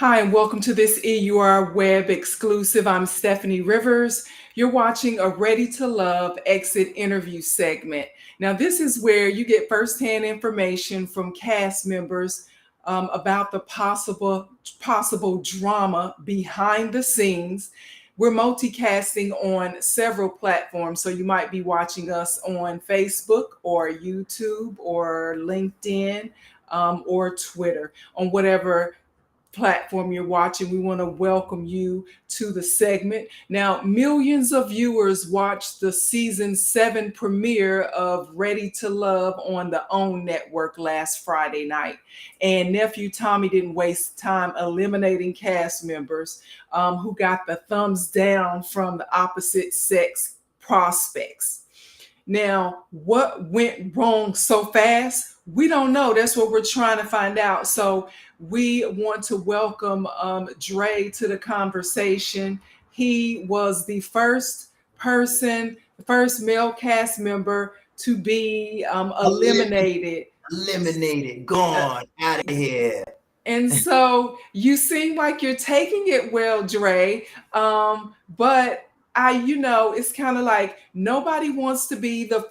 Hi, and welcome to this EUR Web exclusive. I'm Stephanie Rivers. You're watching a Ready to Love exit interview segment. Now, this is where you get firsthand information from cast members about the possible drama behind the scenes. We're multicasting on several platforms, so you might be watching us on Facebook or YouTube or LinkedIn or Twitter, on whatever platform you're watching. We want to welcome you to the segment. Now, millions of viewers watched the season 7 premiere of Ready to Love on the OWN network last Friday night. And Nephew Tommy didn't waste time eliminating cast members who got the thumbs down from the opposite sex prospects. Now, what went wrong so fast? We don't know. That's what we're trying to find out. So we want to welcome Dre to the conversation. He was the first male cast member to be eliminated. Eliminated, gone, out of here. And so you seem like you're taking it well, Dre. But it's kind of like nobody wants to be the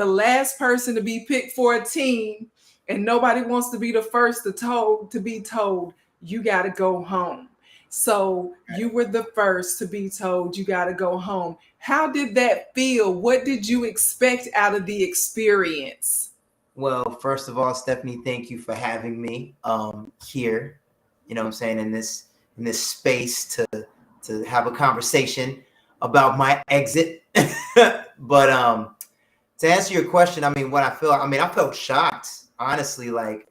last person to be picked for a team, and nobody wants to be the first to be told you got to go home. So you were the first to be told you got to go home. How did that feel? What did you expect out of the experience? Well, first of all, Stephanie, thank you for having me here. You know what I'm saying, in this space to have a conversation about my exit. But to answer your question, I mean, I felt shocked, honestly. Like,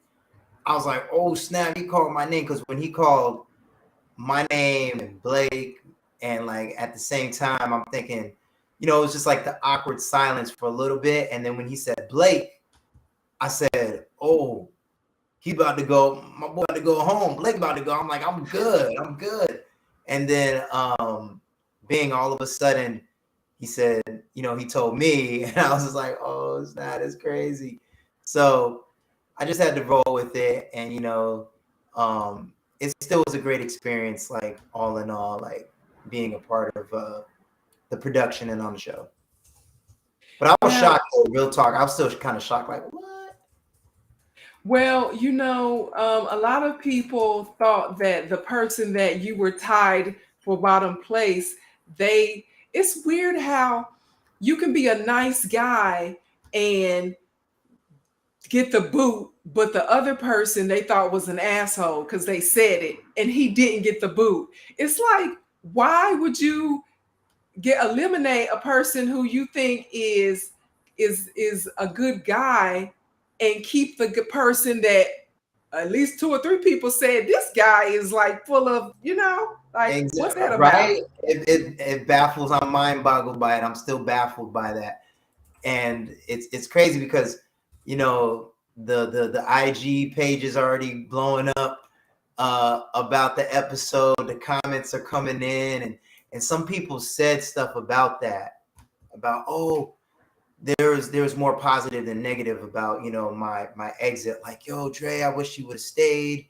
I was like, oh snap, he called my name. Because when he called my name and Blake, and like at the same time, I'm thinking, it was just like the awkward silence for a little bit. And then when he said Blake, I said, oh, he about to go, my boy about to go home. Blake about to go. I'm like, I'm good. And then being all of a sudden, he said, he told me, and I was just like, oh, it's not as crazy. So I just had to roll with it. And, it still was a great experience, like all in all, like being a part of the production and on the show. But I was shocked, real talk. I was still kind of shocked, like, what? Well, a lot of people thought that the person that you were tied for bottom place, it's weird how you can be a nice guy and get the boot, but the other person they thought was an asshole because they said it and he didn't get the boot. It's like, why would you eliminate a person who you think is a good guy and keep the good person that at least 2 or 3 people said this guy is like full of, like, exactly. What's that about? Right? It baffles. I'm mind boggled by it. I'm still baffled by that. And it's crazy because, the IG page is already blowing up about the episode. The comments are coming in, and some people said stuff about that, about, oh, there's more positive than negative about, my exit. Like, yo, Dre, I wish you would have stayed.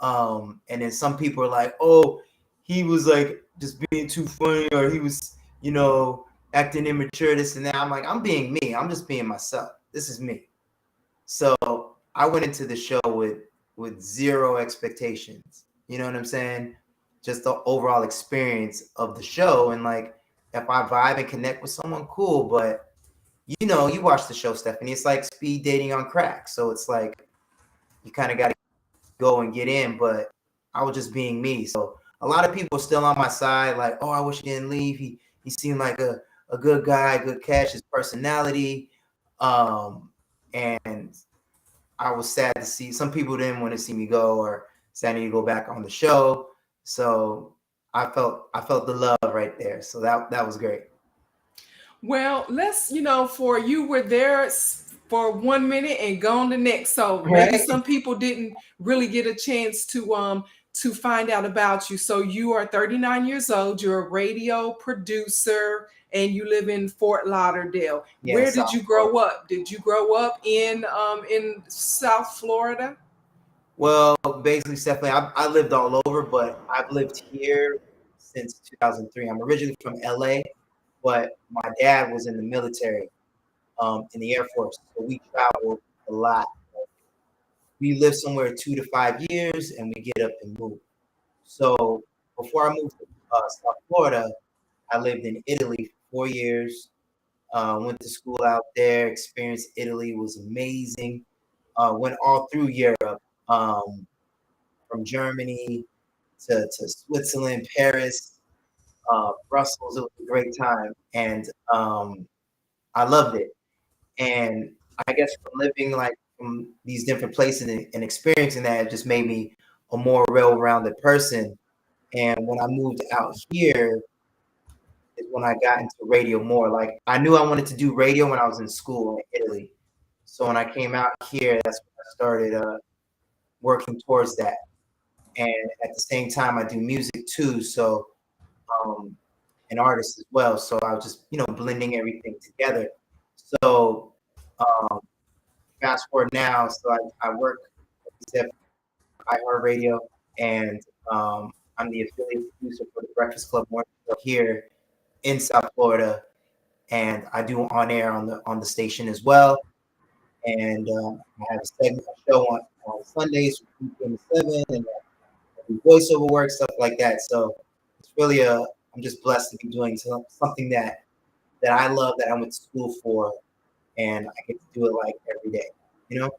And then some people are like, oh, he was like just being too funny, or he was, acting immature, this and that. I'm like, I'm being me. I'm just being myself. This is me. So I went into the show with zero expectations. You know what I'm saying? Just the overall experience of the show. And like, if I vibe and connect with someone, cool. But you watch the show, Steffanie. It's like speed dating on crack. So it's like you kind of got to go and get in. But I was just being me. So a lot of people are still on my side. Like, oh, I wish he didn't leave. He seemed like a good guy, good catch, his personality. And I was sad to see some people didn't want to see me go, or sad to go back on the show. So I felt the love right there. So that was great. Well, let's, for you were there for 1 minute and gone the next. So maybe some people didn't really get a chance to find out about you. So you are 39 years old. You're a radio producer and you live in Fort Lauderdale. Yeah, where did you grow up? Did you grow up in South Florida? Well, basically, Stephanie, I lived all over, but I've lived here since 2003. I'm originally from LA, but my dad was in the military, in the Air Force, so we traveled a lot. We lived somewhere 2 to 5 years, and we get up and move. So before I moved to South Florida, I lived in Italy for 4 years. Went to school out there. Experienced Italy, was amazing. Went all through Europe, from Germany to Switzerland, Paris, Brussels. It was a great time, and I loved it. And I guess from living like from these different places and experiencing that, it just made me a more well-rounded person. And when I moved out here is when I got into radio more. Like I knew I wanted to do radio when I was in school in Italy. So when I came out here, that's when I started working towards that. And at the same time, I do music too. So um, an artist as well. So I was just blending everything together. So um, fast forward now, so I work at iHeartRadio, and I'm the affiliate producer for the Breakfast Club morning show here in South Florida, and I do on air on the station as well. And I have a show on Sundays from 2 p.m. to 7, and I do voiceover work, stuff like that. So it's really I'm just blessed to be doing something that I love, that I went to school for, and I get to do it like every day. You know?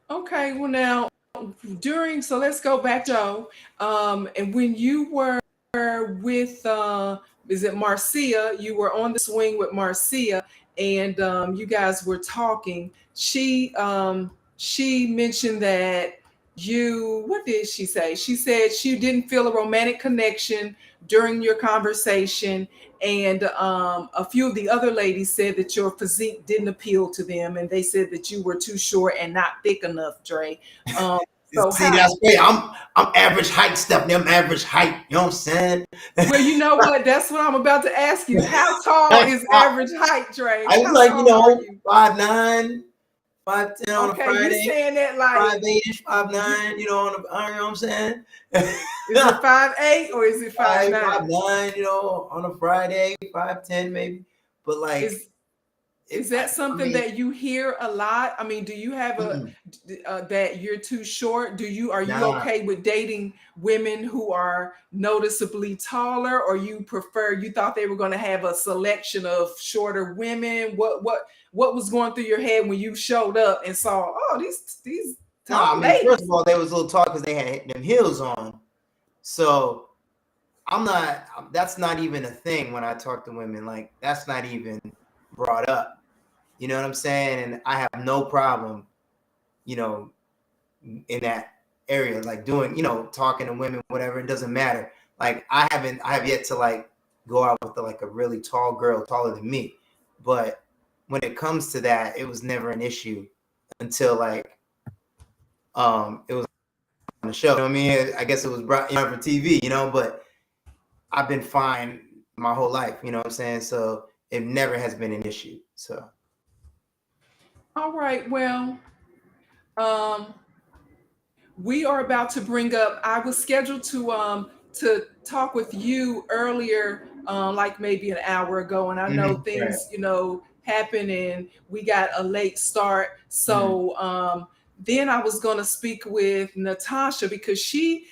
Okay, well now so let's go back, Joe. And when you were with is it Marcia? You were on the swing with Marcia, and you guys were talking. She mentioned that what did she say? She said she didn't feel a romantic connection during your conversation, and a few of the other ladies said that your physique didn't appeal to them, and they said that you were too short and not thick enough, Dre. Um, so See, how? that's great. I'm average height, Stephanie. I'm average height. You know what I'm saying? Well, you know what? That's what I'm about to ask you. How tall I is average height, Dre? was How like, tall are you? 5'9", 5'10" on a Okay, you Friday, saying that like 5'8", five you nine. You know what I'm saying? is it 5'8" or is it 5'9"? 5'9", on a Friday, 5'10" maybe. But like, Is is that I something mean, that you hear a lot? I mean, do you have mm-mm, that you're too short? Are you nah, okay with dating women who are noticeably taller, or you thought they were going to have a selection of shorter women? What was going through your head when you showed up and saw, oh, these nah. tall I mean, first ladies? of all, they was a little tall because they had them heels on. So I'm not. That's not even a thing when I talk to women. Like that's not even brought up. You know what I'm saying? And I have no problem, you know, in that area, like doing, talking to women, whatever. It doesn't matter. Like I have yet to like go out with like a really tall girl, taller than me. But when it comes to that, it was never an issue until like it was on the show. You know what I mean? I guess it was brought for TV, but I've been fine my whole life, you know what I'm saying? So it never has been an issue. So All right, well, um, we are about to bring up. I was scheduled to talk with you earlier, like maybe an hour ago, and I know right. things happen, and we got a late start. Mhm. So then I was going to speak with Natasha because she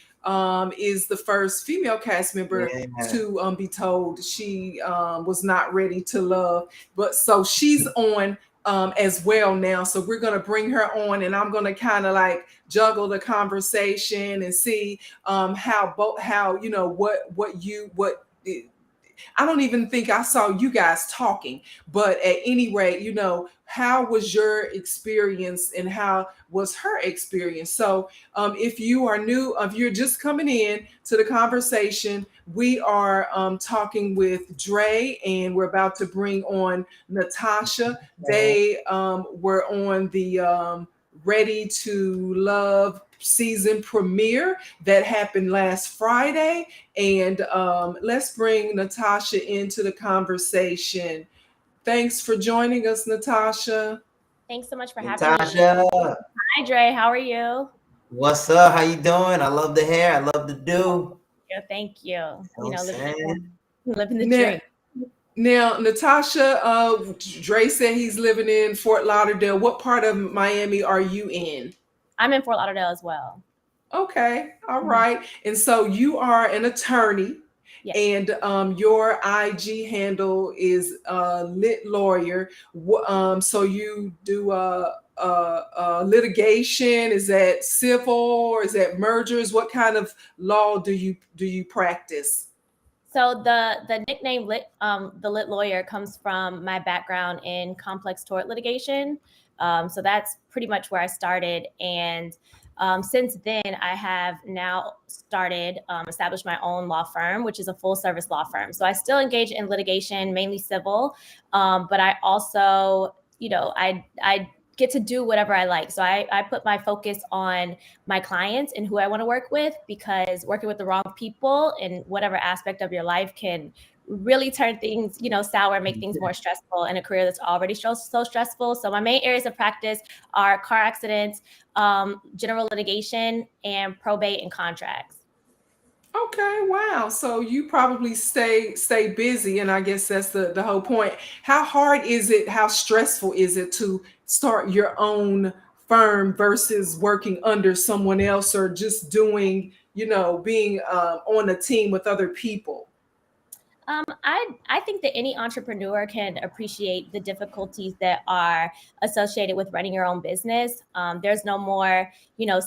is the first female cast member Yeah. to be told she was not ready to love, but so she's on as well now. So we're going to bring her on, and I'm going to kind of like juggle the conversation and see how what I don't even think I saw you guys talking, but at any rate, how was your experience and how was her experience? So, if you are new, if you're just coming in to the conversation, we are talking with Dre, and we're about to bring on Natasha. They were on the Ready to Love season premiere that happened last Friday. And let's bring Natasha into the conversation. Thanks for joining us, Natasha. Thanks so much for having me. Natasha, Hi, Dre. How are you? what's up? How you doing? I love the hair. I love the do. Yeah, thank you. You know what I'm Living, saying? living the Now, dream. now, Natasha, Dre said he's living in Fort Lauderdale. What part of Miami are you in? I'm in Fort Lauderdale as well. Okay, all Mhm. right. And so you are an attorney, Yes. and your IG handle is lit lawyer. So you do litigation. Is that civil or is that mergers? What kind of law do you practice? So the nickname the lit lawyer comes from my background in complex tort litigation. So that's pretty much where I started, and since then I have now started established my own law firm, which is a full service law firm. So I still engage in litigation, mainly civil, but I also I get to do whatever I like. So I put my focus on my clients and who I want to work with, because working with the wrong people in whatever aspect of your life can really turn things, sour, make things more stressful in a career that's already so stressful. So my main areas of practice are car accidents, general litigation, and probate and contracts. Okay, wow. So you probably stay busy, and I guess that's the whole point. How hard is it? How stressful is it to start your own firm versus working under someone else, or just doing, being on a team with other people? I think that any entrepreneur can appreciate the difficulties that are associated with running your own business. There's no more,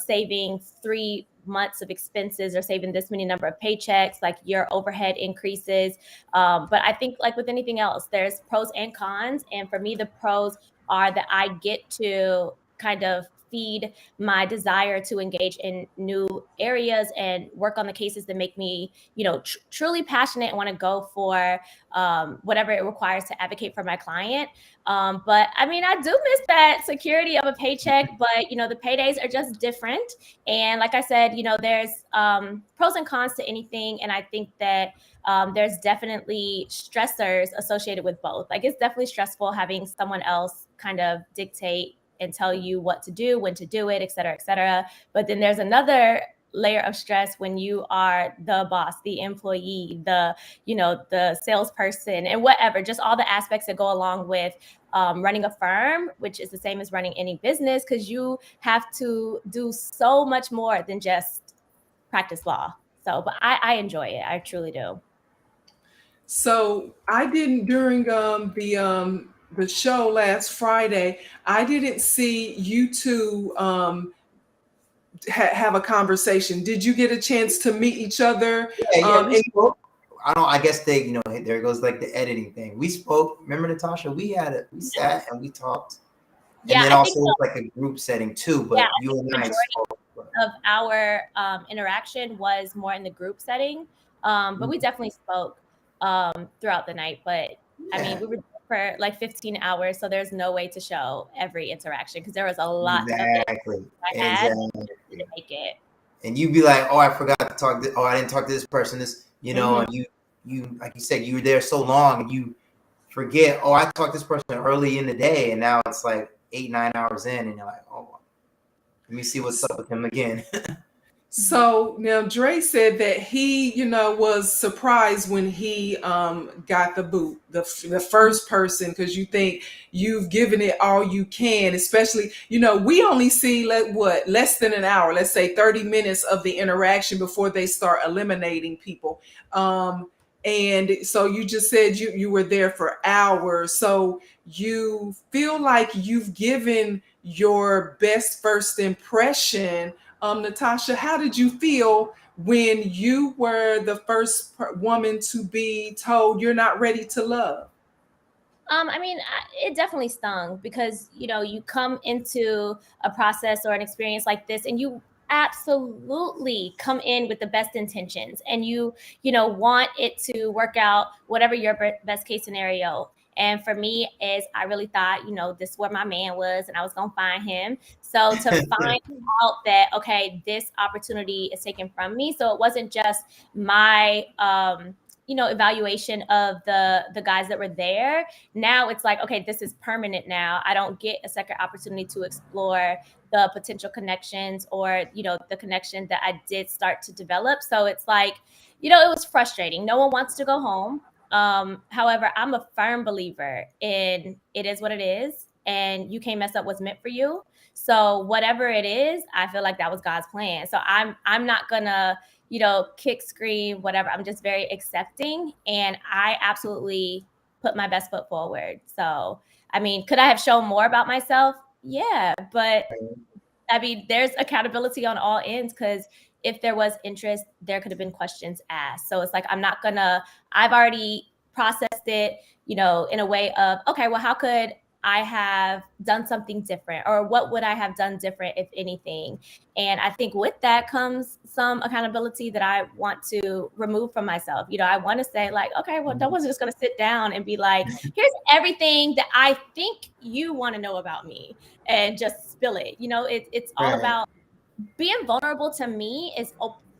saving 3 months of expenses or saving this many number of paychecks, like your overhead increases. But I think, like with anything else, there's pros and cons. And for me, the pros are that I get to kind of feed my desire to engage in new areas and work on the cases that make me truly passionate and want to go for whatever it requires to advocate for my client. But I mean, I do miss that security of a paycheck, but the paydays are just different. And like I said, there's pros and cons to anything, and I think that there's definitely stressors associated with both. Like, it's definitely stressful having someone else kind of dictate and tell you what to do, when to do it, et cetera, et cetera. But then there's another layer of stress when you are the boss, the employee, the salesperson, and whatever, just all the aspects that go along with running a firm, which is the same as running any business, because you have to do so much more than just practice law. So, but I enjoy it. I truly do. So I didn't during the show last Friday. I didn't see you two have a conversation. Did you get a chance to meet each other? Yeah, we And spoke. I guess there goes like the editing thing. We spoke. Remember, Natasha? We sat and we talked. And Yeah, then I think also so. like a group setting too, Yeah, but I you think and the I majority spoke. of our interaction was more in the group setting, but we definitely spoke throughout the night. But I mean, Yeah, we were there for like 15 hours, so there's no way to show every interaction because there was a lot of it exactly. I had to make it. And you'd be like, "Oh, I forgot to talk to. Oh, I didn't talk to this person. Mhm. And you like you said, you were there so long, and you forget. Oh, I talked to this person early in the day, and now it's like 8, 9 hours in, and you're like, oh, let me see what's up with him again. so now Dre said that he, was surprised when he got the boot, the first person, because you think you've given it all you can, especially, we only see less than an hour, let's say 30 minutes of the interaction before they start eliminating people. And so you just said you were there for hours. So you feel like you've given your best first impression. Natasha, how did you feel when you were the first woman to be told you're not ready to love? I mean, it definitely stung because, you come into a process or an experience like this and you absolutely come in with the best intentions and you want it to work out, whatever your best case scenario. And for me is I really thought, this is where my man was and I was going to find him. So to find out that, okay, this opportunity is taken from me. So it wasn't just my, evaluation of the guys that were there. Now it's like, okay, this is permanent now. I don't get a second opportunity to explore the potential connections or, the connection that I did start to develop. So it's like, it was frustrating. No one wants to go home. However, I'm a firm believer in it is what it is, and you can't mess up what's meant for you. So whatever it is, I feel like that was God's plan. So I'm not gonna, kick, scream, whatever. I'm just very accepting, and I absolutely put my best foot forward. So, I mean, could I have shown more about myself? Yeah, but I mean, there's accountability on all ends, because if there was interest, there could have been questions asked. So it's like, I've already processed it, in a way of, okay, well, how could I have done something different, or what would I have done different, if anything? And I think with that comes some accountability that I want to remove from myself. I want to say, like, okay, well, no one's just going to sit down and be like, here's everything that I think you want to know about me, and just spill it. It's all about being vulnerable. To me, is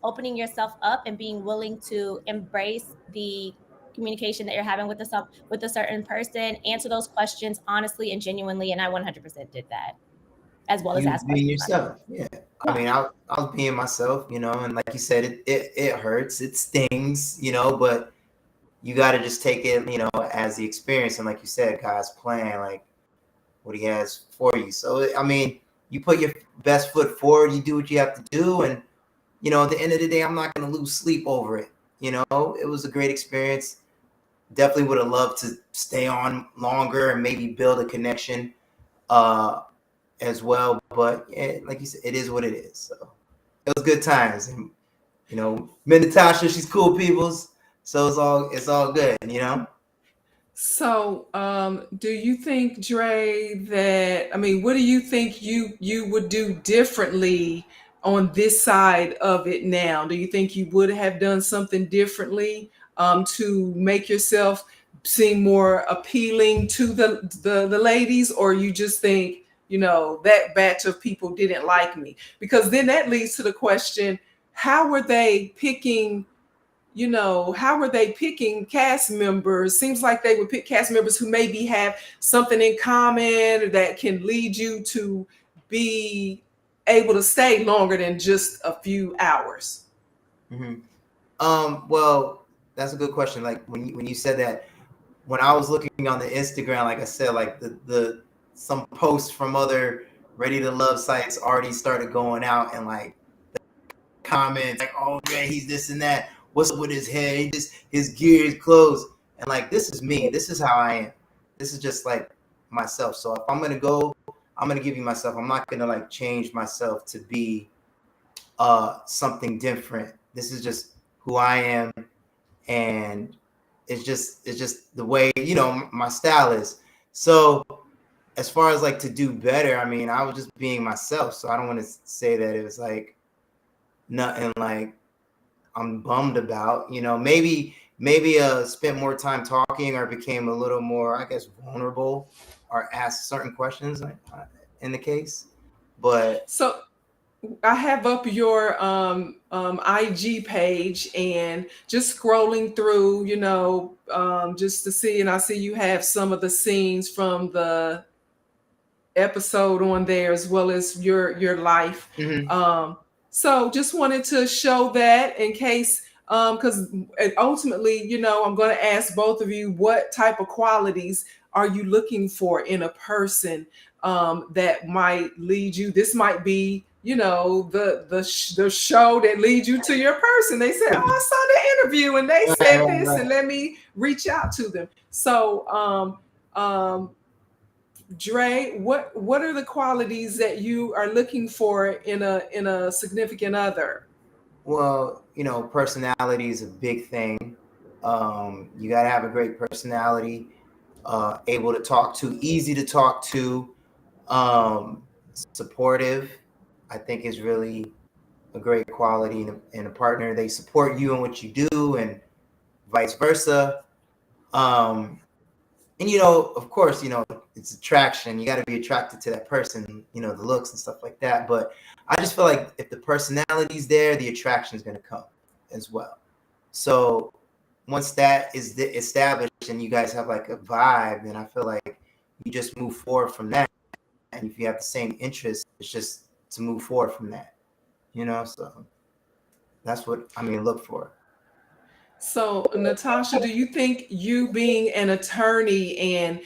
opening yourself up and being willing to embrace the communication that you're having with a certain person, answer those questions honestly and genuinely. And I 100% did that, as well as You ask being questions myself. yourself. Yeah. I mean, I was being myself, and like you said, it hurts, it stings, but you got to just take it, as the experience. And like you said, God's plan, like what he has for you. So, I mean, you put your best foot forward, you do what you have to do. And, at the end of the day, I'm not going to lose sleep over it. It was a great experience. Definitely would have loved to stay on longer and maybe build a connection as well. But like you said, it is what it is. So it was good times. And, me and Natasha, she's cool peoples. So it's all good, So, do you think, Dre, what do you think you would do differently on this side of it now? Do you think you would have done something differently to make yourself seem more appealing to the ladies, or you just think, that batch of people didn't like me? Because then that leads to the question, how were they picking? How were they picking cast members? Seems like they would pick cast members who maybe have something in common that can lead you to be able to stay longer than just a few hours. Mm-hmm. Well, that's a good question. Like when you said that, when I was looking on the Instagram, like I said, like the some posts from other ready to love sites already started going out, and like comments like, oh man, he's this and that. What's up with his hair? His gear, his clothes. And like, this is me. This is how I am. This is just like myself. So if I'm gonna go, I'm gonna give you myself. I'm not gonna like change myself to be something different. This is just who I am, and it's just the way my style is. So as far as like to do better, I mean, I was just being myself. So I don't want to say that it was like nothing like I'm bummed about. Maybe spent more time talking, or became a little more, I guess, vulnerable, or asked certain questions in the case. But So I have up your IG page, and just scrolling through, just to see, and I see you have some of the scenes from the episode on there, as well as your life. So just wanted to show that in case, because ultimately, I'm going to ask both of you, what type of qualities are you looking for in a person that might lead you? This might be, the show that leads you to your person. They said, oh, I saw the interview and they said this, and let me reach out to them. So, Dre, what are the qualities that you are looking for in a significant other? Well, personality is a big thing. You got to have a great personality, able to talk to, easy to talk to, supportive, I think is really a great quality in a partner. They support you in what you do, and vice versa. And of course, it's attraction. You got to be attracted to that person, the looks and stuff like that. But I just feel like if the personality's there, the attraction is going to come as well. So once that is established and you guys have like a vibe, then I feel like you just move forward from that. And if you have the same interests, it's just to move forward from that, you know? So that's what I mean, look for. So, Natasha, do you think you being an attorney and,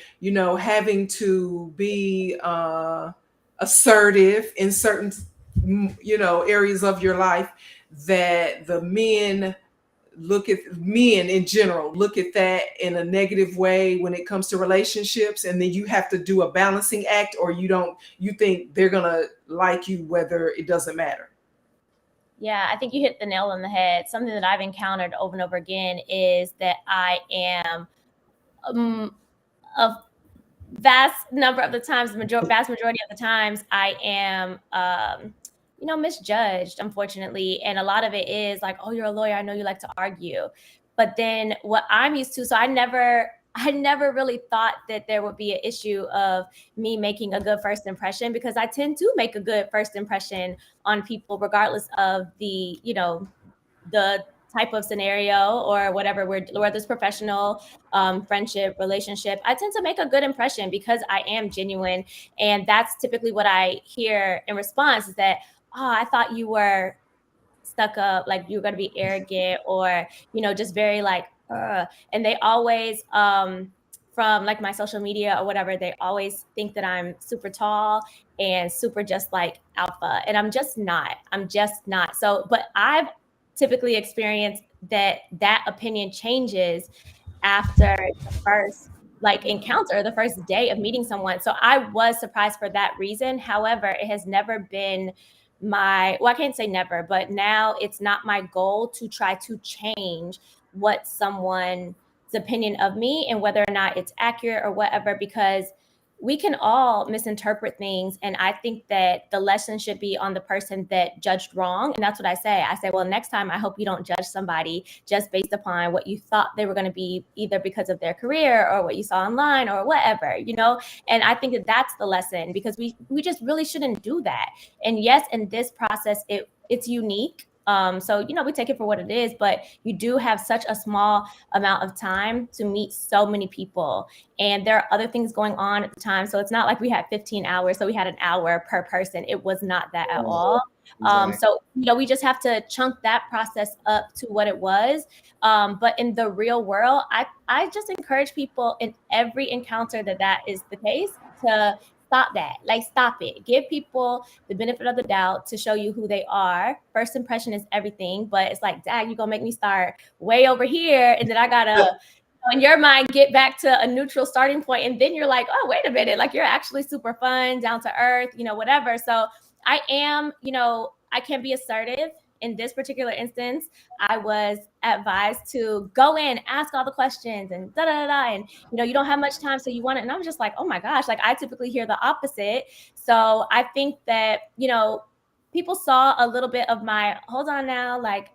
having to be assertive in certain, areas of your life, that the men in general look at that in a negative way when it comes to relationships, and then you have to do a balancing act, or you think they're going to like you whether it doesn't matter? Yeah, I think you hit the nail on the head. Something that I've encountered over and over again is that I am a vast number of the times, vast majority of the times, I am, misjudged, unfortunately. And a lot of it is like, oh, you're a lawyer. I know you like to argue. But then what I'm used to, so I never really thought that there would be an issue of me making a good first impression, because I tend to make a good first impression on people, regardless of the type of scenario or whatever, whether it's professional, friendship, relationship. I tend to make a good impression because I am genuine. And that's typically what I hear in response, is that, oh, I thought you were stuck up, like you were going to be arrogant, or, just very like, and they always, from like my social media or whatever, they always think that I'm super tall and super just like alpha. And I'm just not. So, but I've typically experienced that opinion changes after the first like encounter, the first day of meeting someone. So I was surprised for that reason. However, it has never been I can't say never, but now it's not my goal to try to change what someone's opinion of me and whether or not it's accurate or whatever, because we can all misinterpret things. And I think that the lesson should be on the person that judged wrong. And that's what I say. I say, well, next time, I hope you don't judge somebody just based upon what you thought they were going to be, either because of their career or what you saw online or whatever, And I think that that's the lesson, because we just really shouldn't do that. And yes, in this process, it's unique. So, we take it for what it is, but you do have such a small amount of time to meet so many people. And there are other things going on at the time. So it's not like we had 15 hours. So we had an hour per person. It was not that at all. Exactly. So, we just have to chunk that process up to what it was. But in the real world, I just encourage people in every encounter that is the case to stop that. Like, stop it. Give people the benefit of the doubt to show you who they are. First impression is everything, but it's like, dang, you're gonna make me start way over here, and then I gotta, in your mind, get back to a neutral starting point, and then you're like, oh, wait a minute, like, you're actually super fun, down to earth, whatever. So I am, I can be assertive. In this particular instance, I was advised to go in, ask all the questions, and da da da, and you don't have much time, so you want it. And I'm just like, oh my gosh, like I typically hear the opposite. So I think that people saw a little bit of my hold on now, like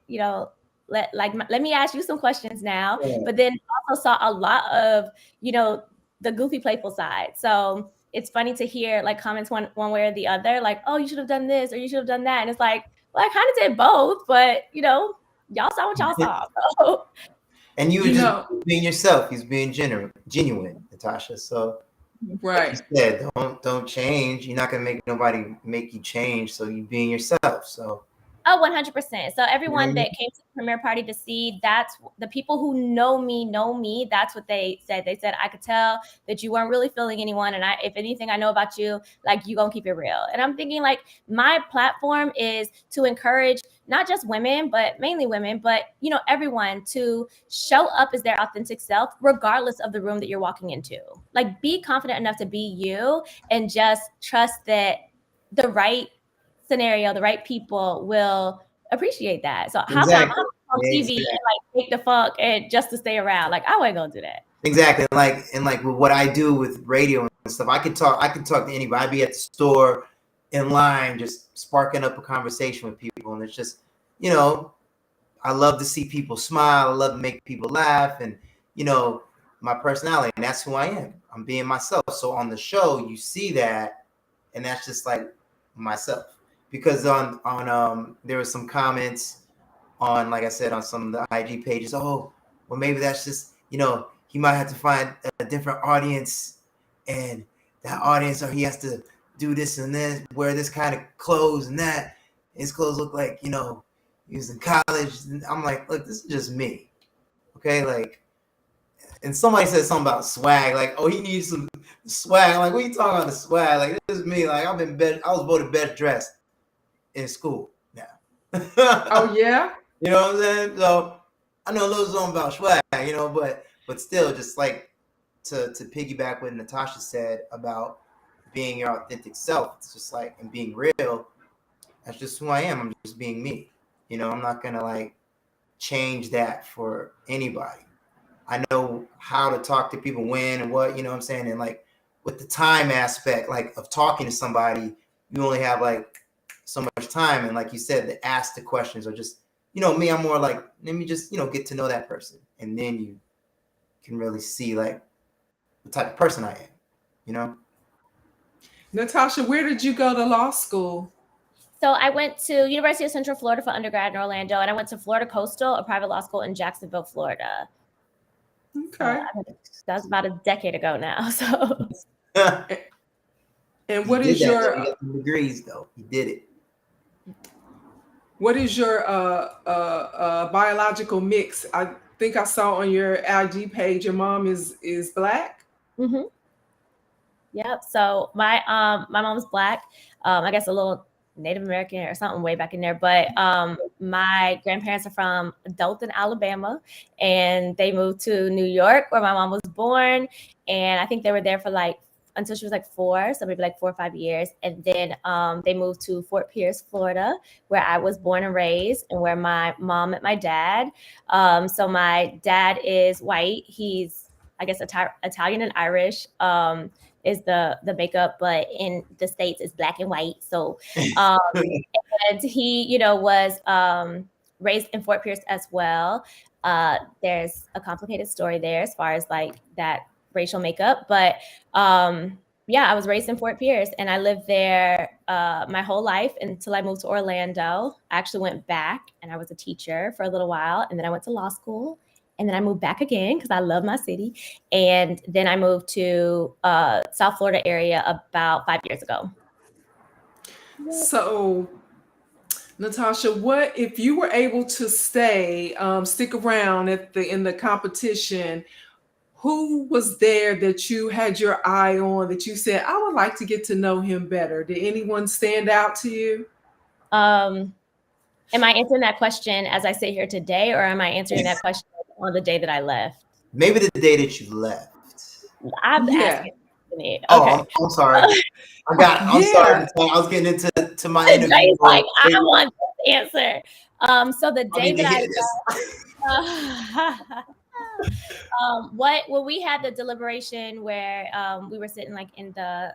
let me ask you some questions now, but then also saw a lot of the goofy, playful side. So it's funny to hear like comments one way or the other, like, oh, you should have done this or you should have done that, and it's like, well, I kind of did both, but y'all saw what y'all saw. So. And you were just being yourself. He's being genuine, Natasha. So, right. like you said, don't change. You're not gonna make nobody make you change. So you being yourself. So. Oh, 100%. So everyone that came to the premiere party to see, that's the people who know me. That's what they said. They said, I could tell that you weren't really feeling anyone. And if anything I know about you, like, you gonna keep it real. And I'm thinking, like, my platform is to encourage not just women, but mainly women, but everyone to show up as their authentic self, regardless of the room that you're walking into. Like, be confident enough to be you, and just trust that the right scenario, the right people will appreciate that. So how about I'm on TV and like take the funk and just to stay around? Like, I wasn't gonna do that. Exactly. Like with what I do with radio and stuff, I can talk to anybody. I'd be at the store, in line, just sparking up a conversation with people. And it's just, I love to see people smile. I love to make people laugh, and my personality, and that's who I am. I'm being myself. So on the show, you see that, and that's just like myself. Because on there were some comments on, like I said, on some of the IG pages. Oh, Or maybe that's just, you know, he might have to find a different audience, and that audience, or he has to do this and this, wear this kind of clothes and that. His clothes look like, you know, he was in college. And I'm like, look, this is just me. Okay, like, and somebody said something about swag, like, oh, he needs some swag. I'm like, what are you talking about the swag? Like, this is me. Like, I was voted best dressed in school now. Oh yeah. You know what I'm saying? So I know a little something about swag, you know, but still, just like to piggyback what Natasha said about being your authentic self. It's just like, and being real. That's just who I am. I'm just being me. You know, I'm not gonna like change that for anybody. I know how to talk to people, when and what, you know what I'm saying? And like with the time aspect, like of talking to somebody, you only have like so much time. And like you said, the ask the questions are just, you know, me, I'm more like, let me just, you know, get to know that person. And then you can really see like the type of person I am, you know? Natasha, where did you go to law school? So I went to University of Central Florida for undergrad in Orlando, and I went to Florida Coastal, a private law school in Jacksonville, Florida. Okay. That was about a decade ago now. So. And what is your You got some degrees though? You did it. what is your biological mix? I think I saw on your IG page your mom is Black. Mm-hmm. Yep. So my mom's Black. I guess a little Native American or something way back in there. But my grandparents are from Dothan, Alabama, and they moved to New York where my mom was born. And I think they were there for like until she was like 4, so maybe like 4 or 5 years. And then they moved to Fort Pierce, Florida, where I was born and raised, and where my mom met my dad. So my dad is white. He's, I guess, Italian and Irish. Is the makeup, but in the States it's black and white. So and he, you know, was raised in Fort Pierce as well. There's a complicated story there as far as like that racial makeup, but yeah, I was raised in Fort Pierce, and I lived there my whole life until I moved to Orlando. I actually went back and I was a teacher for a little while, and then I went to law school. And then I moved back again because I love my city. And then I moved to South Florida area about 5 years ago. So, Natasha, what if you were able to stick around in the competition? Who was there that you had your eye on that you said, I would like to get to know him better? Did anyone stand out to you? Am I answering that question as I sit here today, or am I answering that question on the day that I left? Maybe the day that you left. I'm asking. Okay. Oh, I'm sorry. I'm sorry. I was getting into my interview. Jay's like, I want this answer. So the day that when we had the deliberation where we were sitting like in the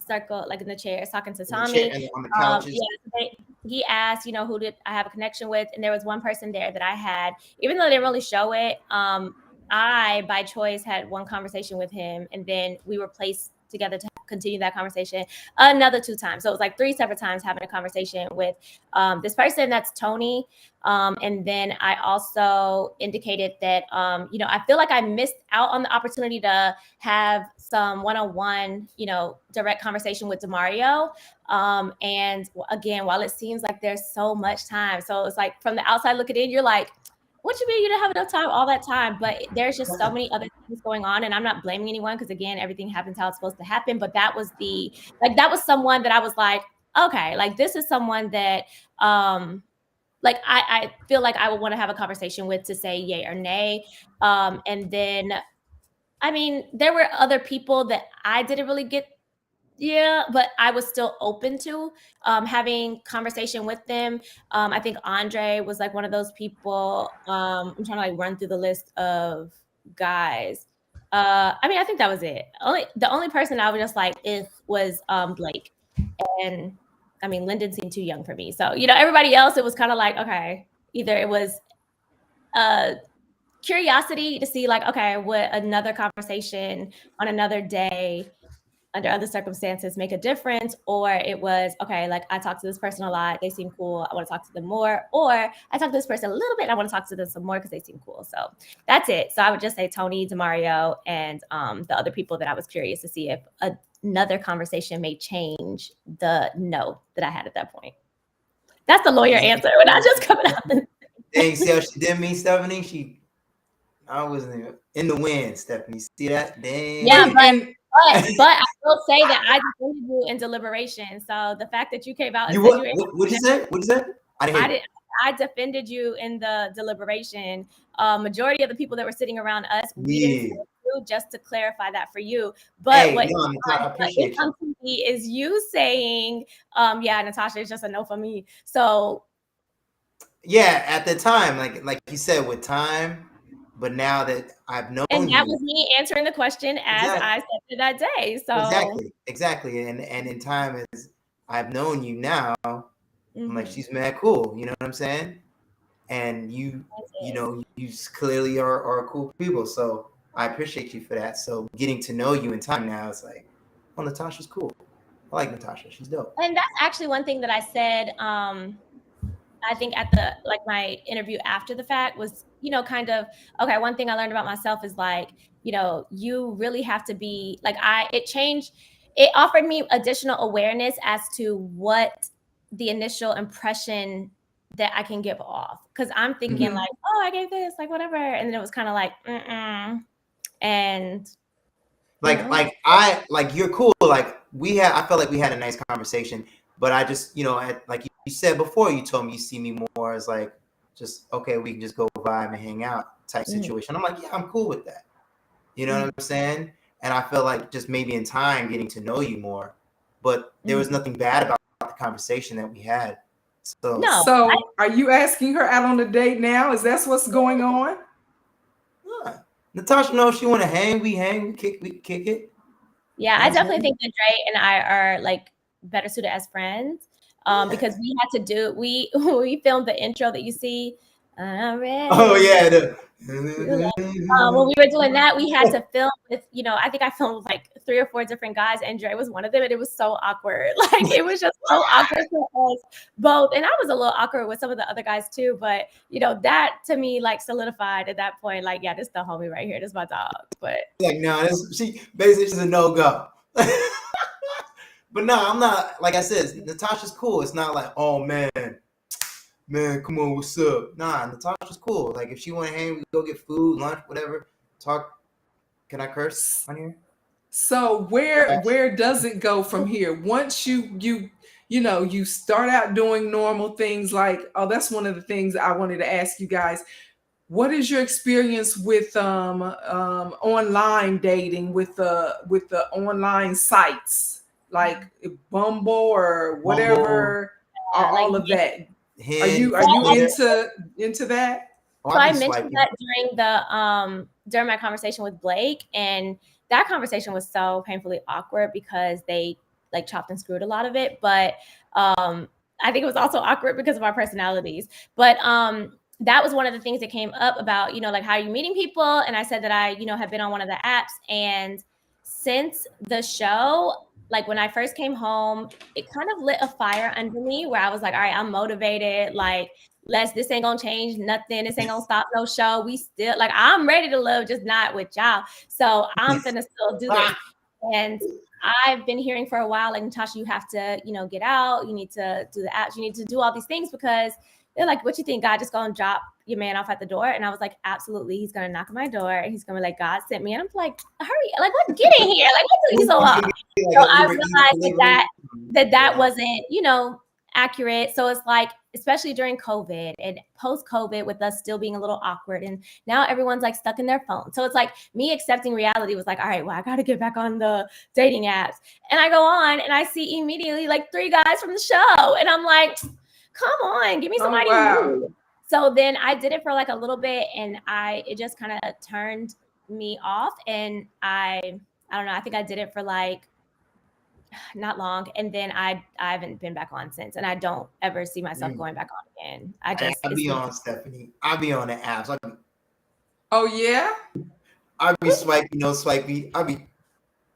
circle, like in the chairs, talking to Tommy. On the couches. He asked, you know, who did I have a connection with? And there was one person there that I had, even though they didn't really show it. I, by choice, had one conversation with him, and then we were placed together to continue that conversation another 2 times. So it was like 3 separate times having a conversation with this person. That's Tony. And then I also indicated that, you know, I feel like I missed out on the opportunity to have some one-on-one, you know, direct conversation with Demario. And again, while it seems like there's so much time, so it's like from the outside looking in, you're like, what you mean you didn't have enough time all that time? But there's just so many other things going on, and I'm not blaming anyone because again, everything happens how it's supposed to happen. But that was that was someone that I was like, okay, like this is someone that like I feel like I would want to have a conversation with to say yay or nay. And then I mean, there were other people that I didn't really get. Yeah, but I was still open to having conversation with them. I think Andre was like one of those people. I'm trying to like run through the list of guys. I mean, I think that was it. The only person I was just like was Blake, and I mean, Lyndon seemed too young for me. So you know, everybody else, it was kind of like okay, either it was curiosity to see like okay, what another conversation on another day. under other circumstances make a difference, or it was, okay, like I talk to this person a lot, they seem cool, I want to talk to them more, or I talk to this person a little bit, I want to talk to them some more because they seem cool. So that's it. So I would just say Tony, Demario, and the other people that I was curious to see if another conversation may change the no that I had at that point. That's the lawyer answer. We're not just coming out. Dang, see how she did me, Steffanie? I wasn't in the wind, Steffanie. See that? Dang. Yeah, but I will say that I defended you in deliberation. So the fact that you came out and said what'd you say? What'd you say? I defended you in the deliberation. Majority of the people that were sitting around us, we didn't say you, just to clarify that for you. But what comes to me is you saying, yeah, Natasha, it's just a no for me. So yeah, at the time, like you said, with time, but now that I've known you, and that was me answering the question as I said it that day. So exactly, and in time as I've known you now, I'm like, she's mad cool, you know what I'm saying? And you know, you clearly are cool people, so I appreciate you for that. So getting to know you in time now, it's like, oh, Natasha's cool. I like Natasha, she's dope. And that's actually one thing that I said. I think at the my interview after the fact was, kind of, okay, one thing I learned about myself is like, you really have to be like, it offered me additional awareness as to what the initial impression that I can give off. Cause I'm thinking like, oh, I gave this, like whatever. And then it was kind of like, and you're cool. Like I felt like we had a nice conversation, but I just, like you said before, you told me you see me more as like, just, okay, we can just go vibe and hang out type situation. I'm like, yeah, I'm cool with that. You know what I'm saying? And I feel like just maybe in time getting to know you more, but there was nothing bad about the conversation that we had. So, are you asking her out on a date now? Is that what's going on? Natasha knows she want to hang. We kick it. Yeah, I definitely think that Dre and I are like better suited as friends. Because we had to do we filmed the intro that you see. Oh yeah. When we were doing that, we had to film with, I think I filmed with like 3 or 4 different guys, and Dre was one of them, and it was so awkward. Like it was just so awkward for us both. And I was a little awkward with some of the other guys too, but that to me like solidified at that point, like, yeah, this is the homie right here. This is my dog. But like, no, she basically is a no-go. But no, I'm not, like I said, Natasha's cool. It's not like, oh man, come on, what's up? Nah, Natasha's cool. Like if she want to hang, we go get food, lunch, whatever. Talk. Can I curse on here? So where does it go from here? Once you start out doing normal things like, oh, that's one of the things I wanted to ask you guys. What is your experience with online dating, with the online sites like Bumble or whatever, all of that? Are you into that? So I mentioned that during my conversation with Blake, and that conversation was so painfully awkward because they like chopped and screwed a lot of it. But I think it was also awkward because of our personalities. But that was one of the things that came up about, like, how are you meeting people? And I said that I, have been on one of the apps. And since the show, like when I first came home, it kind of lit a fire under me where I was like, all right, I'm motivated. Like, this ain't gonna change nothing. This ain't gonna stop no show. We still, like, I'm ready to love, just not with y'all. So I'm gonna still do this. And I've been hearing for a while, like, Natasha, you have to, get out. You need to do the apps. You need to do all these things because they're like, what you think? God just gonna drop your man off at the door? And I was like, absolutely. He's gonna knock on my door. And he's gonna be like, God sent me. And I'm like, hurry, like, what? Get in here. Like, what took you so long? So I realized that wasn't, accurate. So it's like, especially during COVID and post-COVID, with us still being a little awkward, and now everyone's like stuck in their phone. So it's like me accepting reality was like, all right, well, I got to get back on the dating apps. And I go on and I see immediately like 3 guys from the show. And I'm like, come on, give me somebody. Oh, wow. So then I did it for like a little bit, and it just kind of turned me off. And I don't know, I think I did it for like not long, and then I haven't been back on since, and I don't ever see myself going back on again. I'll be on, Steffanie. I'll be on the apps. Oh yeah? I'll be swipey, no swipey. I'll be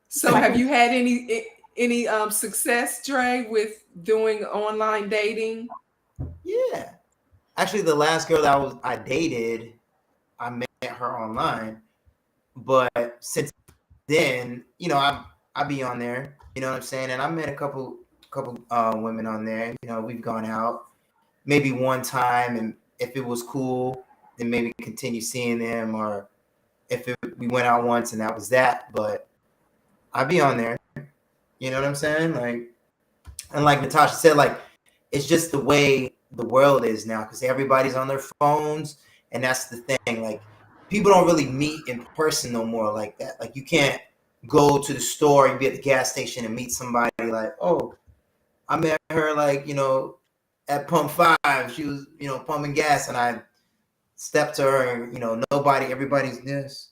So have you had any success, Dre, with doing online dating? Yeah. Actually, the last girl that I dated, I met her online, but since then, I be on there, you know what I'm saying? And I met a couple women on there. We've gone out maybe one time, and if it was cool, then maybe continue seeing them, or if we went out once and that was that. But I be on there, you know what I'm saying? Like, and like Natasha said, like, it's just the way the world is now, because everybody's on their phones, and that's the thing. Like, people don't really meet in person no more like that. Like, you can't go to the store and be at the gas station and meet somebody like, oh, I met her, like, at pump 5. She was, pumping gas, and I stepped to her, and everybody's this,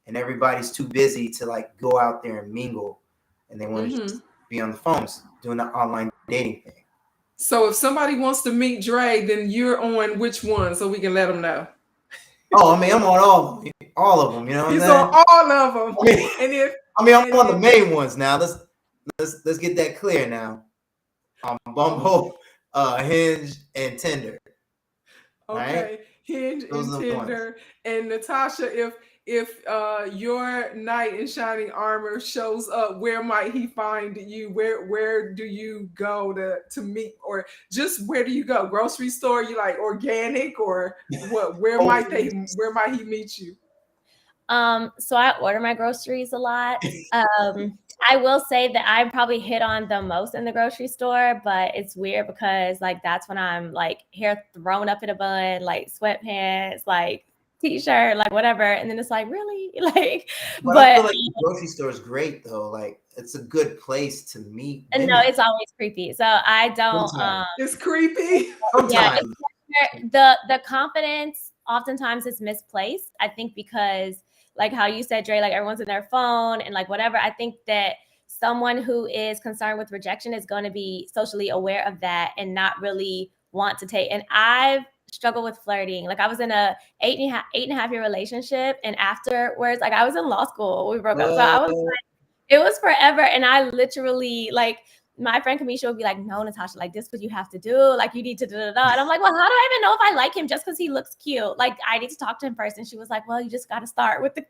and everybody's too busy to like go out there and mingle, and they want to just be on the phones doing the online dating thing. So if somebody wants to meet Dre, then you're on which one, so we can let them know? Oh, I mean, I'm on all of them. You know what I'm He's saying? on all of them. I'm on the main ones now. Let's get that clear now. Bumble, Hinge, and Tinder. Okay, right? Hinge Those and are the ones. Tinder. And Natasha, if your knight in shining armor shows up, where might he find you? Where do you go to meet, or just where do you go? Grocery store? You like organic, or what? Where might he meet you? So I order my groceries a lot. I will say that I probably hit on the most in the grocery store, but it's weird because like that's when I'm like hair thrown up in a bun, like sweatpants, like t-shirt, like whatever. And then it's like, really? Like, but I feel like the grocery store is great though. Like, it's a good place to meet women. No, it's always creepy. So I don't it's creepy. Yeah, the confidence oftentimes is misplaced. I think because like how you said, Dre, like everyone's in their phone and like whatever. I think that someone who is concerned with rejection is going to be socially aware of that and not really want to take. And I've struggled with flirting. Like I was in a 8.5 year relationship, and afterwards, like I was in law school, we broke up. So I was like, it was forever, and I literally like. My friend Kamisha would be like, no, Natasha, like this is what you have to do. Like you need to da. And I'm like, well, how do I even know if I like him just because he looks cute? Like I need to talk to him first. And she was like, well, you just got to start with that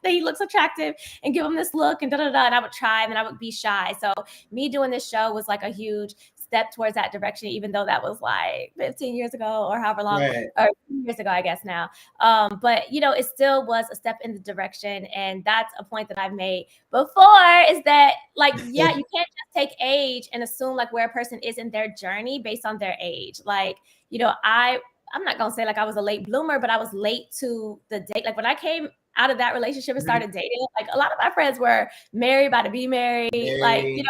he looks attractive and give him this look and da. And I would try, and then I would be shy. So me doing this show was like a huge step towards that direction, even though that was like 15 years ago or however long, or 2 years ago, I guess now. But it still was a step in the direction. And that's a point that I've made before, is that like, yeah, you can't just take age and assume like where a person is in their journey based on their age. Like, I'm not gonna say like I was a late bloomer, but I was late to the date. Like when I came out of that relationship and started dating, like a lot of my friends were married, about to be married. Like, I'm just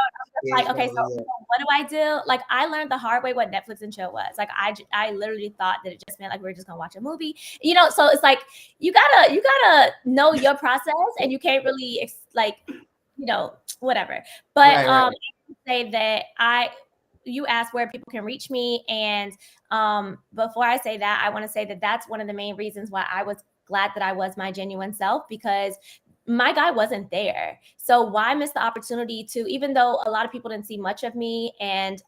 like, okay, so what do I do? Like I learned the hard way what Netflix and chill was. Like I literally thought that it just meant like we're just gonna watch a movie, so it's like you gotta know your process, and you can't really whatever. But I say that you asked where people can reach me, and before I say that, I want to say that that's one of the main reasons why I was glad that I was my genuine self, because my guy wasn't there. So why miss the opportunity to, even though a lot of people didn't see much of me, and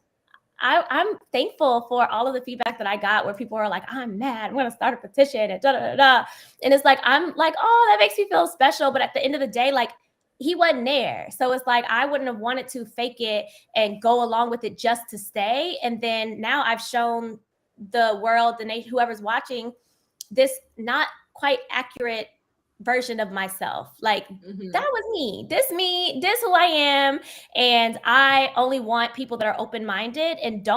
I'm thankful for all of the feedback that I got where people are like, I'm mad, I'm going to start a petition and And it's like, I'm like, oh, that makes me feel special. But at the end of the day, like, he wasn't there. So it's like, I wouldn't have wanted to fake it and go along with it just to stay. And then now I've shown the world, the nation, whoever's watching, this not quite accurate version of myself. Like that was me, this who I am. And I only want people that are open-minded and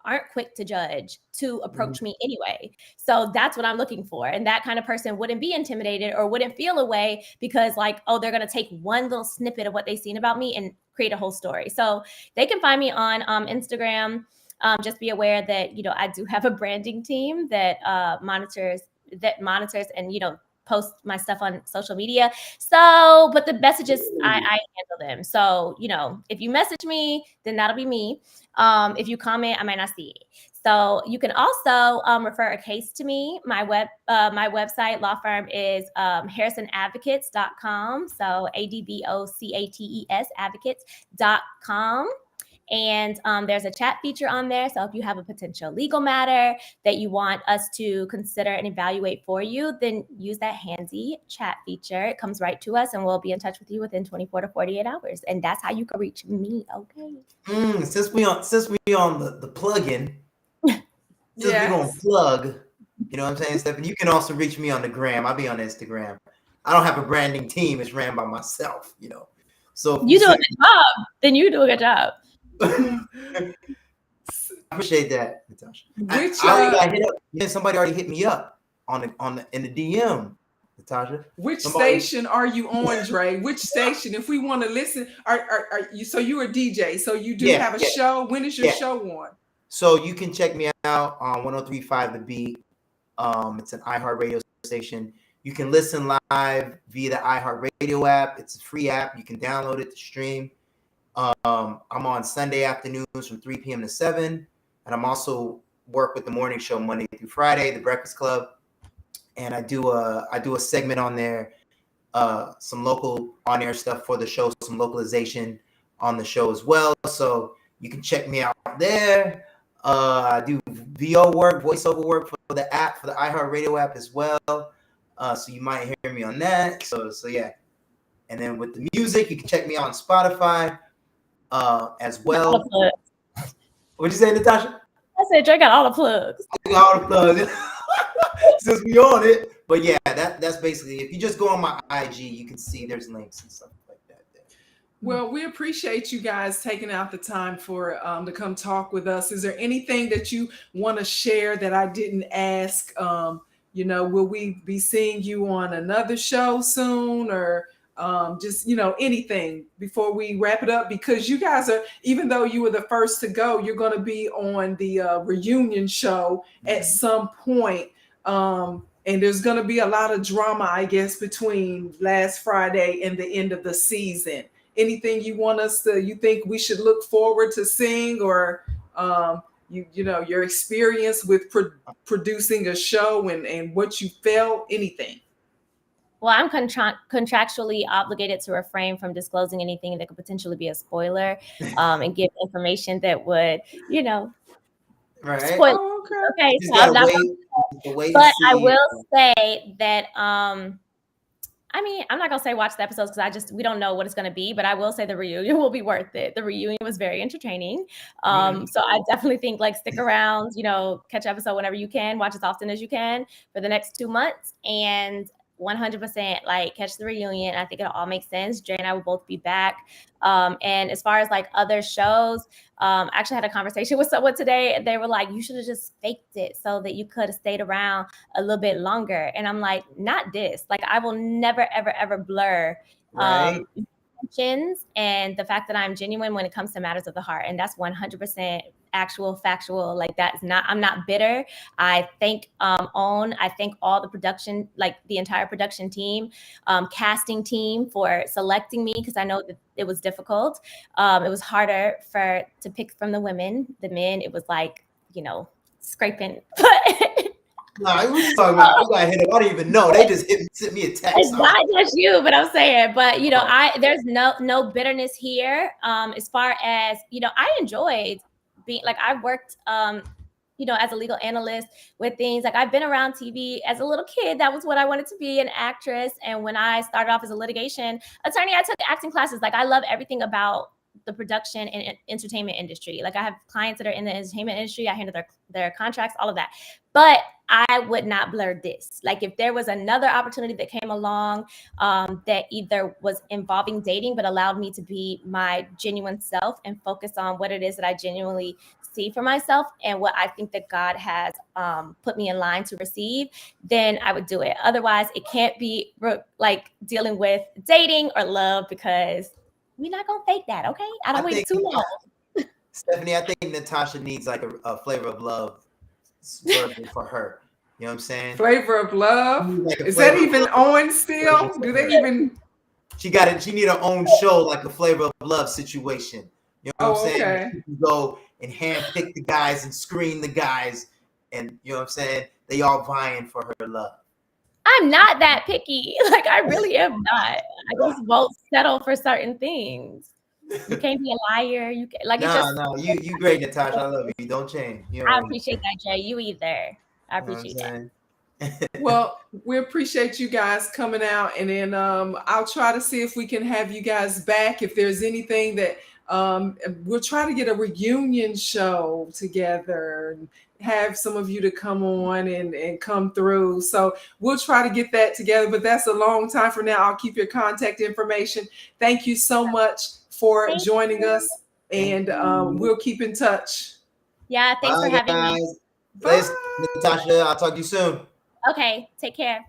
aren't quick to judge to approach me anyway. So that's what I'm looking for. And that kind of person wouldn't be intimidated or wouldn't feel a way because like, oh, they're going to take one little snippet of what they've seen about me and create a whole story. So they can find me on Instagram. Just be aware that, I do have a branding team that monitors and, post my stuff on social media. So, but the messages, I handle them. So, if you message me, then that'll be me. If you comment, I might not see it. So you can also refer a case to me. My website law firm is harrisonadvocates.com. So ADVOCATES advocates.com. And there's a chat feature on there. So if you have a potential legal matter that you want us to consider and evaluate for you, then use that handy chat feature. It comes right to us and we'll be in touch with you within 24 to 48 hours. And that's how you can reach me. Okay. Since we on the plug-in, since Yes. we're gonna plug, you know what I'm saying, Steffanie? You can also reach me on the gram. I'll be on Instagram. I don't have a branding team, it's ran by myself, you know. So You do a good job, then you do a good job. I appreciate that, Natasha. Somebody already hit me up in the DM, Natasha. Which station are you on, Dre? Which station? If we want to listen, are you? So you're a DJ. So you do have a show. When is your show on? So you can check me out on 103.5 The Beat. It's an iHeartRadio station. You can listen live via the iHeartRadio app. It's a free app. You can download it to stream. I'm on Sunday afternoons from 3 p.m. to 7, and I'm also work with the morning show Monday through Friday, The Breakfast Club, and I do a segment on there, some local on-air stuff for the show, some localization on the show as well. So you can check me out there. I do VO work, voiceover work for the app, for the iHeartRadio app as well. So you might hear me on that. So yeah. And then with the music, you can check me out on Spotify as well. What'd you say, Natasha? I said Dre got all the plugs. I got all the plugs since we on it. But yeah, that's basically, if you just go on my IG, you can see there's links and stuff like that there. Well, we appreciate you guys taking out the time for to come talk with us. Is there anything that you want to share that I didn't ask? You know, will we be seeing you on another show soon, or just, you know, anything before we wrap it up? Because you guys are, even though you were the first to go, you're going to be on the reunion show at some point. And there's going to be a lot of drama, I guess, between last Friday and the end of the season. Anything you think we should look forward to seeing, or you know, your experience with producing a show and what you felt, anything? Well, I'm contractually obligated to refrain from disclosing anything that could potentially be a spoiler, and give information that would, you know, spoil. Oh, okay, so I'm not. But I will say that, I mean, I'm not gonna say watch the episodes because we don't know what it's gonna be. But I will say the reunion will be worth it. The reunion was very entertaining. So I definitely think, like, stick around. You know, catch episode whenever you can. Watch as often as you can for the next 2 months, and 100% like catch the reunion. I think it'll all make sense. Jay and I will both be back. And as far as like other shows, I actually had a conversation with someone today, and they were like, you should have just faked it so that you could have stayed around a little bit longer. And I'm like, not this. Like, I will never, ever, ever blur intentions and the fact that I'm genuine when it comes to matters of the heart. And that's 100% actual, factual. Like, I'm not bitter. I thank I thank all the production, like the entire production team, casting team for selecting me, because I know that it was difficult. It was harder to pick from the women. The men, it was like, you know, scraping. No, I was talking about, I got hit up. I don't even know. They just sent me a text. It's not just you, but I'm saying, but you know, there's no bitterness here. As far as, you know, I enjoyed being, like, I worked you know, as a legal analyst with things. Like, I've been around TV as a little kid. That was what I wanted to be, an actress. And when I started off as a litigation attorney, I took acting classes. Like, I love everything about the production and entertainment industry. Like, I have clients that are in the entertainment industry. I handle their contracts, all of that. But I would not blur this. Like, if there was another opportunity that came along that either was involving dating but allowed me to be my genuine self and focus on what it is that I genuinely see for myself and what I think that God has put me in line to receive, then I would do it. Otherwise, it can't be like dealing with dating or love, because we're not gonna fake that, okay? I don't wait too long. Steffanie, I think Natasha needs like a flavor of love for her. You know what I'm saying? Flavor of love. Like, is that even on still? Do they even? She got it. She need her own show, like a flavor of love situation. You know what I'm saying? Okay. You can go and handpick the guys and screen the guys, and you know what I'm saying? They all vying for her love. I'm not that picky. Like, I really am not. I just won't settle for certain things. You can't be a liar. You can, like, it's just. No, you great, Natasha. I love you. Don't change. You know I what I mean? appreciate that, Jay. You either. I You know what I'm appreciate that. saying? Well, we appreciate you guys coming out, and then I'll try to see if we can have you guys back. If there's anything that we'll try to get a reunion show together and have some of you to come on and come through. So we'll try to get that together, but that's a long time from now. I'll keep your contact information. Thank you so much for joining us, and we'll keep in touch. Yeah, thanks for having guys. me. Listen, Natasha, I'll talk to you soon. Okay, take care.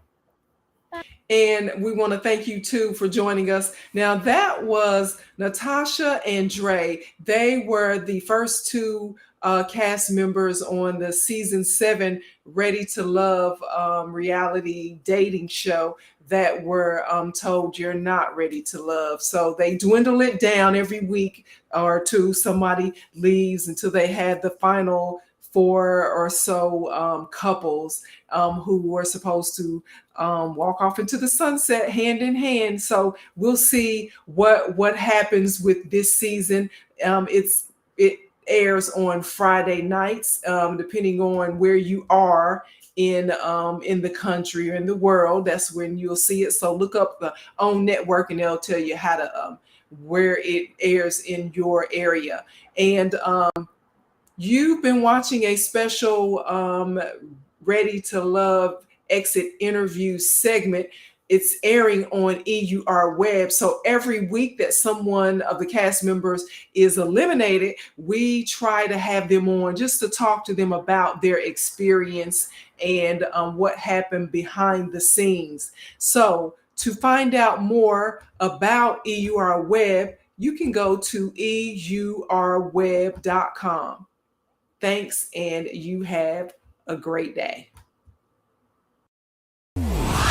And we want to thank you too for joining us. Now, that was Natasha and Dre. They were the first two cast members on the season 7 Ready to Love reality dating show that were told you're not ready to love. So they dwindle it down every week or two. Somebody leaves until they had the final 4 or so couples who were supposed to walk off into the sunset hand in hand. So we'll see what happens with this season. It airs on Friday nights, depending on where you are in the country or in the world. That's when you'll see it. So look up the OWN network, and they'll tell you how to where it airs in your area. And you've been watching a special Ready to Love exit interview segment. It's airing on EUR Web. So every week that someone of the cast members is eliminated, we try to have them on just to talk to them about their experience and what happened behind the scenes. So to find out more about EUR Web, you can go to eurweb.com. Thanks, and you have a great day.